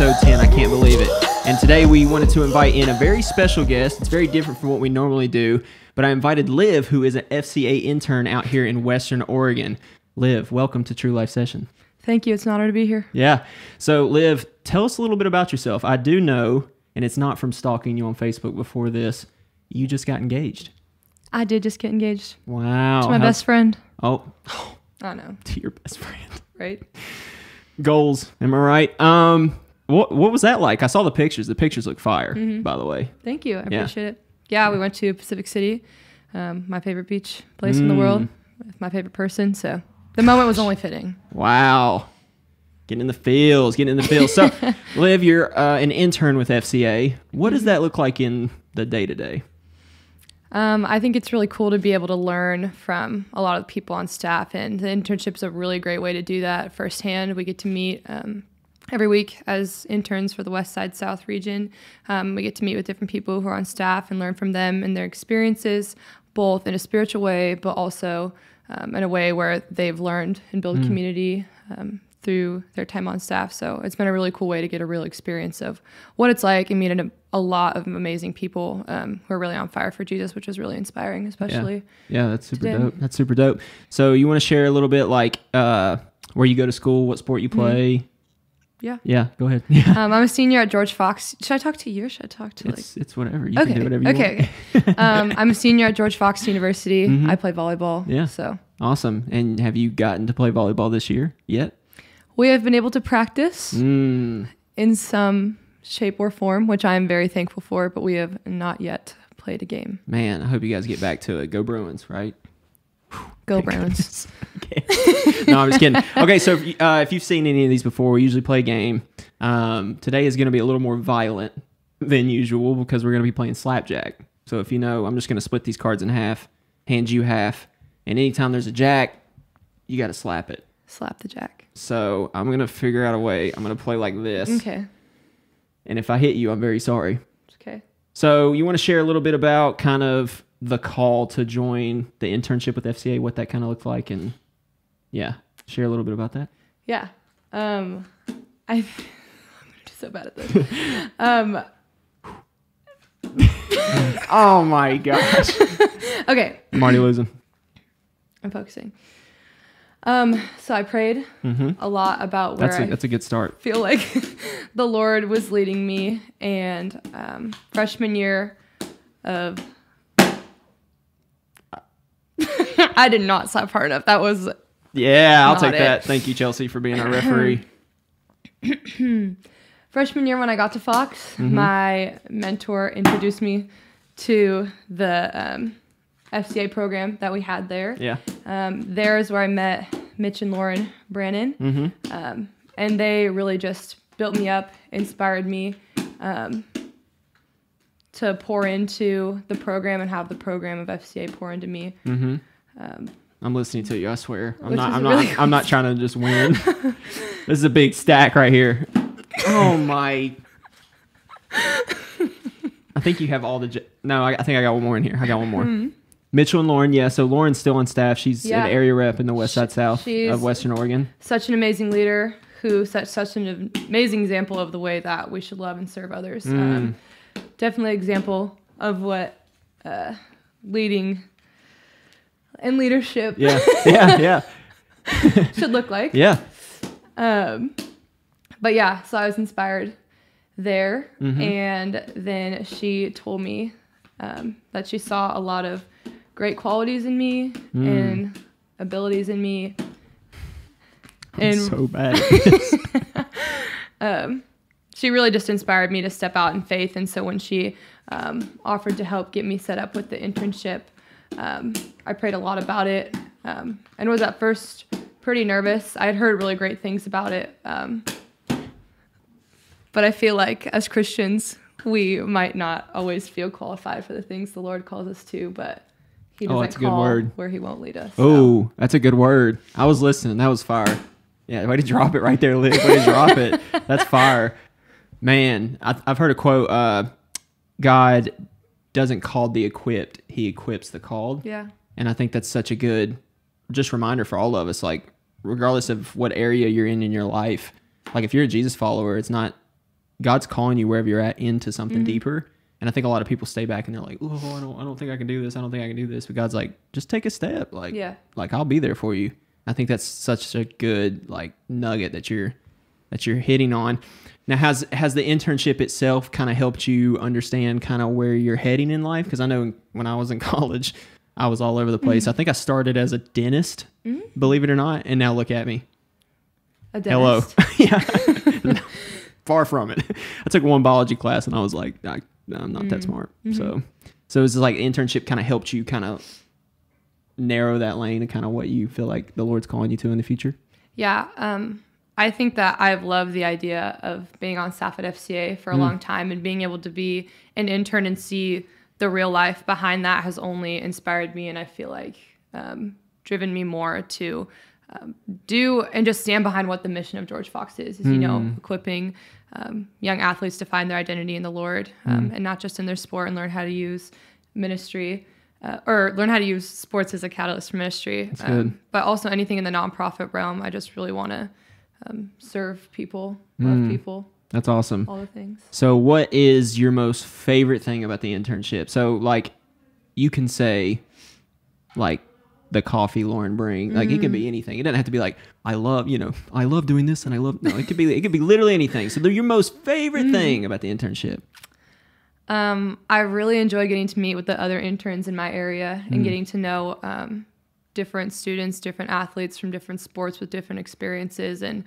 episode 10. I can't believe it. And today we wanted to invite in a very special guest. It's very different from what we normally do, but I invited Liv, who is an FCA intern out here in Western Oregon. Liv, welcome to True Life Session. Thank you. It's an honor to be here. Yeah. So, Liv, tell us a little bit about yourself. I do know, and it's not from stalking you on Facebook before this, you just got engaged. I did just get engaged. Wow. To my best friend. Oh. I know. To your best friend. Right? Goals. Am I right? What was that like? I saw the pictures. The pictures look fire, by the way. Thank you. I appreciate it. Yeah, we went to Pacific City, my favorite beach place in the world, with my favorite person. So the moment was only fitting. Wow. Getting in the feels. So, Liv, you're an intern with FCA. What does that look like in the day-to-day? I think it's really cool to be able to learn from a lot of the people on staff, and the internship is a really great way to do that firsthand. We get to meet every week as interns for the West Side South region. We get to meet with different people who are on staff and learn from them and their experiences, both in a spiritual way, but also in a way where they've learned and build community through their time on staff. So it's been a really cool way to get a real experience of what it's like and meet a lot of amazing people who are really on fire for Jesus, which was really inspiring, especially. Yeah, that's super dope. That's super dope. So you want to share a little bit like where you go to school, what sport you play? Yeah, go ahead. Yeah. I'm a senior at George Fox. Should I talk to you or should I talk to It's whatever. You can do whatever you want. Okay. I'm a senior at George Fox University. I play volleyball. Yeah. So awesome. And have you gotten to play volleyball this year yet? We have been able to practice in some shape or form, which I am very thankful for, but we have not yet played a game. Man, I hope you guys get back to it. Go Bruins, right? Go Bruins. Okay. No, I'm just kidding. Okay, so if you've seen any of these before, we usually play a game. Today is going to be a little more violent than usual because we're going to be playing slapjack. So if you know, I'm just going to split these cards in half, hand you half, and anytime there's a jack, you got to slap it. Slap the jack. So I'm going to figure out a way. I'm going to play like this. Okay. And if I hit you, I'm very sorry. Okay. So you want to share a little bit about kind of the call to join the internship with FCA, what that kind of looked like, and share a little bit about that. Yeah. I'm so bad at this. Oh my gosh. Okay. I'm already losing. I'm focusing. So I prayed a lot about where that's a good start. Feel like the Lord was leading me, and freshman year of I did not slap hard enough. That was I'll take that. Thank you, Chelsea, for being our referee. Freshman year when I got to Fox, my mentor introduced me to the FCA program that we had there. Yeah. There is where I met Mitch and Lauren Brannon. And they really just built me up, inspired me to pour into the program and have the program of FCA pour into me. I'm listening to you, I swear. I'm not trying to just win. This is a big stack right here. Oh my. I think you have all the no, I think I got one more in here. I got one more. Mitchell and Lauren, yeah. So Lauren's still on staff. She's an area rep in the West Side South of Western Oregon. Such an amazing leader who set such an amazing example of the way that we should love and serve others. Definitely an example of what leading and leadership should look like. Yeah. But yeah, so I was inspired there. And then she told me that she saw a lot of great qualities in me and abilities in me. I'm so bad. She really just inspired me to step out in faith. And so when she offered to help get me set up with the internship, I prayed a lot about it and was at first pretty nervous. I had heard really great things about it. But I feel like as Christians, we might not always feel qualified for the things the Lord calls us to, but he doesn't call where he won't lead us. Oh, that's a good word. I was listening. That was fire. Yeah, way to drop it right there, Liv. Way to drop it. That's fire. Man, I've heard a quote, God doesn't call the equipped, he equips the called. Yeah. And I think that's such a good just reminder for all of us, like regardless of what area you're in your life, like if you're a Jesus follower, it's not God's calling you wherever you're at into something deeper. And I think a lot of people stay back and they're like, oh, I don't think I can do this. I don't think I can do this. But God's like, just take a step. Like, I'll be there for you. I think that's such a good like nugget that you're hitting on. Now, has the internship itself kind of helped you understand kind of where you're heading in life? Because I know when I was in college, I was all over the place. I think I started as a dentist, believe it or not, and now look at me. A dentist. Hello. Yeah. Far from it. I took one biology class and I was like, I'm not that smart. So it's like internship kind of helped you kind of narrow that lane and kind of what you feel like the Lord's calling you to in the future. Yeah. I think that I've loved the idea of being on staff at FCA for a long time, and being able to be an intern and see the real life behind that has only inspired me, and I feel like driven me more to do and just stand behind what the mission of George Fox is, equipping young athletes to find their identity in the Lord, and not just in their sport, and learn how to use ministry or learn how to use sports as a catalyst for ministry. But also anything in the nonprofit realm. I just really want to serve people, love people. That's awesome. All the things. So what is your most favorite thing about the internship? So like you can say like the coffee Lauren brings, like it can be anything. It doesn't have to be like, I love doing this and it could be literally anything. So your most favorite thing about the internship? I really enjoy getting to meet with the other interns in my area and getting to know different students, different athletes from different sports with different experiences, and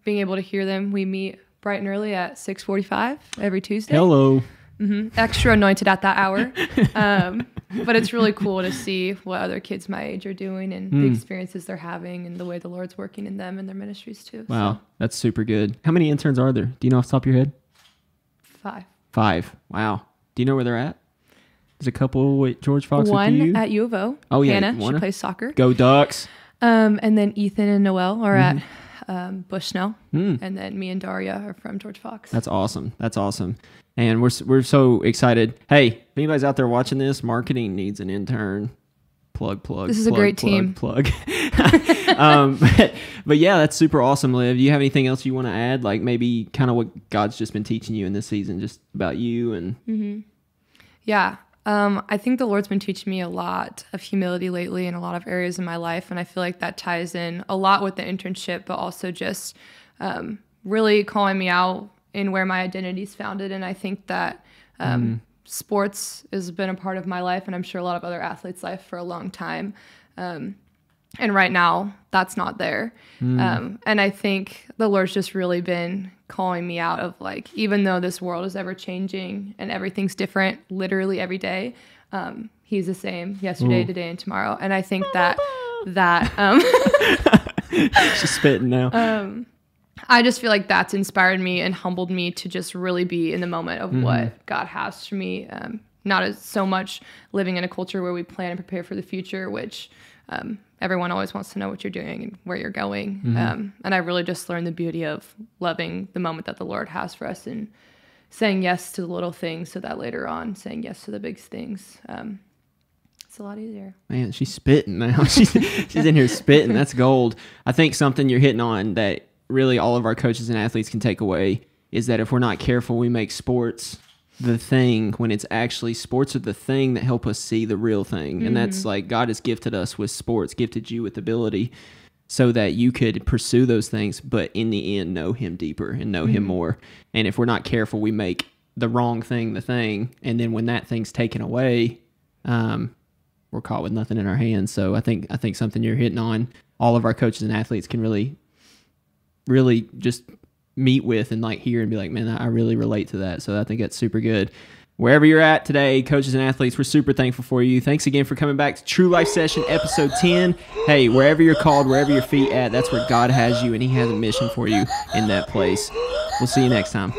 being able to hear them. We meet bright and early at 6:45 every Tuesday. Hello. Extra anointed at that hour. But it's really cool to see what other kids my age are doing and the experiences they're having and the way the Lord's working in them and their ministries too. Wow, that's super good. How many interns are there? Do you know off the top of your head? 5. Wow. Do you know where they're at? There's a couple with George Fox. One at U of O. Oh, yeah. Hannah, she plays soccer. Go Ducks. And then Ethan and Noel are at Bushnell. And then me and Daria are from George Fox. That's awesome. And we're so excited. Hey, if anybody's out there watching this, marketing needs an intern. Plug. This is a great team. But yeah, that's super awesome, Liv. Do you have anything else you want to add? Like maybe kind of what God's just been teaching you in this season, just about you and... Yeah. I think the Lord's been teaching me a lot of humility lately in a lot of areas in my life. And I feel like that ties in a lot with the internship, but also just really calling me out in where my identity is founded. And I think that sports has been a part of my life, and I'm sure a lot of other athletes' life for a long time. And right now, that's not there. And I think the Lord's just really been calling me out of like, even though this world is ever changing and everything's different literally every day, he's the same yesterday, today, and tomorrow. And I think that she's spitting now. I just feel like that's inspired me and humbled me to just really be in the moment of what God has for me. Not as so much living in a culture where we plan and prepare for the future, which everyone always wants to know what you're doing and where you're going. And I really just learned the beauty of loving the moment that the Lord has for us and saying yes to the little things so that later on saying yes to the big things. It's a lot easier. Man, she's spitting now. She's in here spitting. That's gold. I think something you're hitting on that really all of our coaches and athletes can take away is that if we're not careful, we make sports the thing when it's actually sports are the thing that help us see the real thing. And that's like God has gifted us with sports, gifted you with ability so that you could pursue those things, but in the end know him deeper and know him more. And if we're not careful, we make the wrong thing the thing. And then when that thing's taken away, we're caught with nothing in our hands. So I think something you're hitting on, all of our coaches and athletes can really just meet with and like hear and be like, man, I really relate to that. So I think that's super good. Wherever you're at today, coaches and athletes, we're super thankful for you. Thanks again for coming back to True Life Session episode 10. Hey, wherever you're called, wherever your feet at, that's where God has you, and he has a mission for you in that place. We'll see you next time.